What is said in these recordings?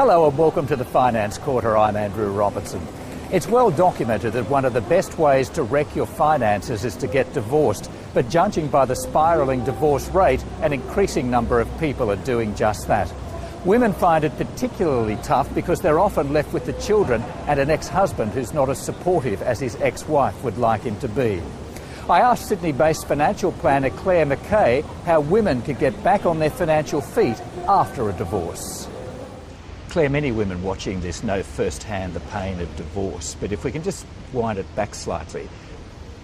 Hello and welcome to the Finance Quarter. I'm Andrew Robertson. It's well documented that one of the best ways to wreck your finances is to get divorced. But judging by the spiralling divorce rate, an increasing number of people are doing just that. Women find it particularly tough because they're often left with the children and an ex-husband who's not as supportive as his ex-wife would like him to be. I asked Sydney-based financial planner Claire Mackay how women could get back on their financial feet after a divorce. Claire, many women watching this know firsthand the pain of divorce, but if we can just wind it back slightly,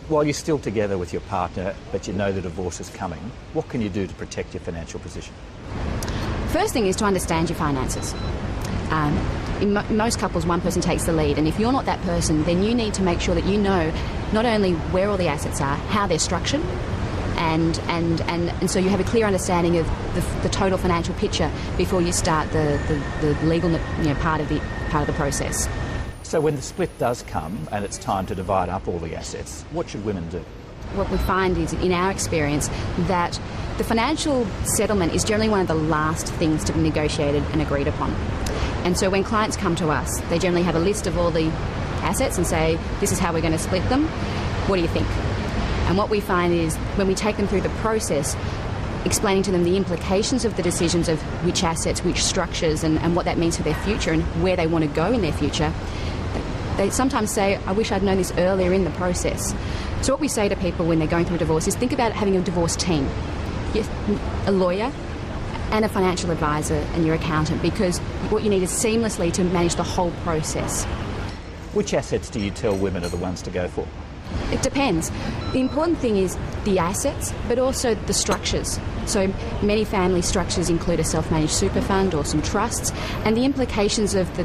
while you're still together with your partner but you know the divorce is coming, what can you do to protect your financial position? First thing is to understand your finances. In most couples, one person takes the lead, and if you're not that person, then you need to make sure that you know not only where all the assets are, how they're structured, and so you have a clear understanding of the total financial picture before you start the legal part of the process. So when the split does come and it's time to divide up all the assets, what should women do? What we find is, in our experience, that the financial settlement is generally one of the last things to be negotiated and agreed upon. And so when clients come to us, they generally have a list of all the assets and say, this is how we're going to split them. What do you think? And what we find is when we take them through the process, explaining to them the implications of the decisions of which assets, which structures, and what that means for their future and where they want to go in their future, they sometimes say, I wish I'd known this earlier in the process. So what we say to people when they're going through a divorce is think about having a divorce team. A lawyer and a financial advisor and your accountant, because what you need is seamlessly to manage the whole process. Which assets do you tell women are the ones to go for? It depends. The important thing is the assets, but also the structures. So many family structures include a self-managed super fund or some trusts, and the implications of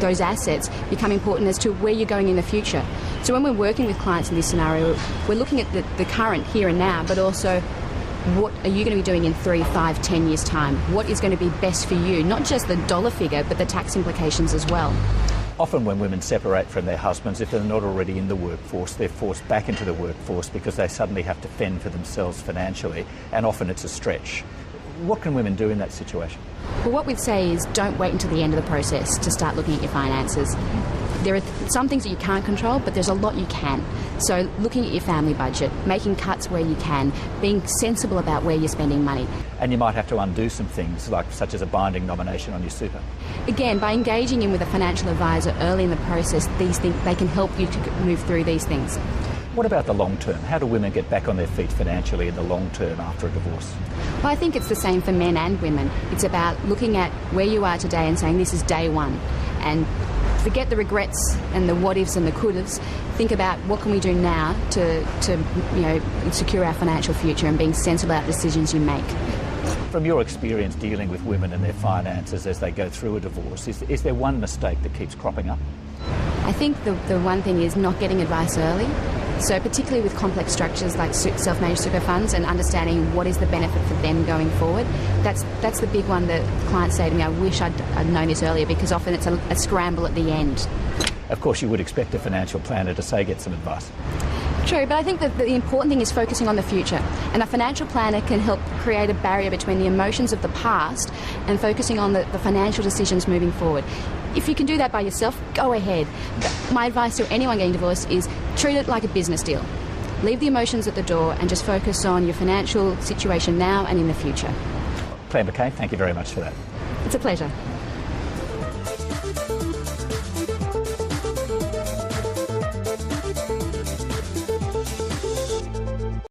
those assets become important as to where you're going in the future. So when we're working with clients in this scenario, we're looking at the current here and now, but also what are you going to be doing in 3, 5, 10 years' time? What is going to be best for you? Not just the dollar figure, but the tax implications as well. Often when women separate from their husbands, if they're not already in the workforce, they're forced back into the workforce because they suddenly have to fend for themselves financially, and often it's a stretch. What can women do in that situation? Well, what we'd say is don't wait until the end of the process to start looking at your finances. There are some things that you can't control, but there's a lot you can. So looking at your family budget, making cuts where you can, being sensible about where you're spending money. And you might have to undo some things, such as a binding nomination on your super. Again, by engaging in with a financial advisor early in the process, these things, they can help you to move through these things. What about the long term? How do women get back on their feet financially in the long term after a divorce? Well, I think it's the same for men and women. It's about looking at where you are today and saying this is day one. And forget the regrets and the what-ifs and the could-haves. Think about what can we do now to secure our financial future and being sensible about decisions you make. From your experience dealing with women and their finances as they go through a divorce, is there one mistake that keeps cropping up? I think the one thing is not getting advice early. So particularly with complex structures like self-managed super funds and understanding what is the benefit for them going forward, that's the big one that clients say to me, I wish I'd known this earlier, because often it's a scramble at the end. Of course, you would expect a financial planner to say get some advice. True, but I think that the important thing is focusing on the future, and a financial planner can help create a barrier between the emotions of the past and focusing on the financial decisions moving forward. If you can do that by yourself, go ahead. My advice to anyone getting divorced is treat it like a business deal. Leave the emotions at the door and just focus on your financial situation now and in the future. Claire Mackay, thank you very much for that. It's a pleasure.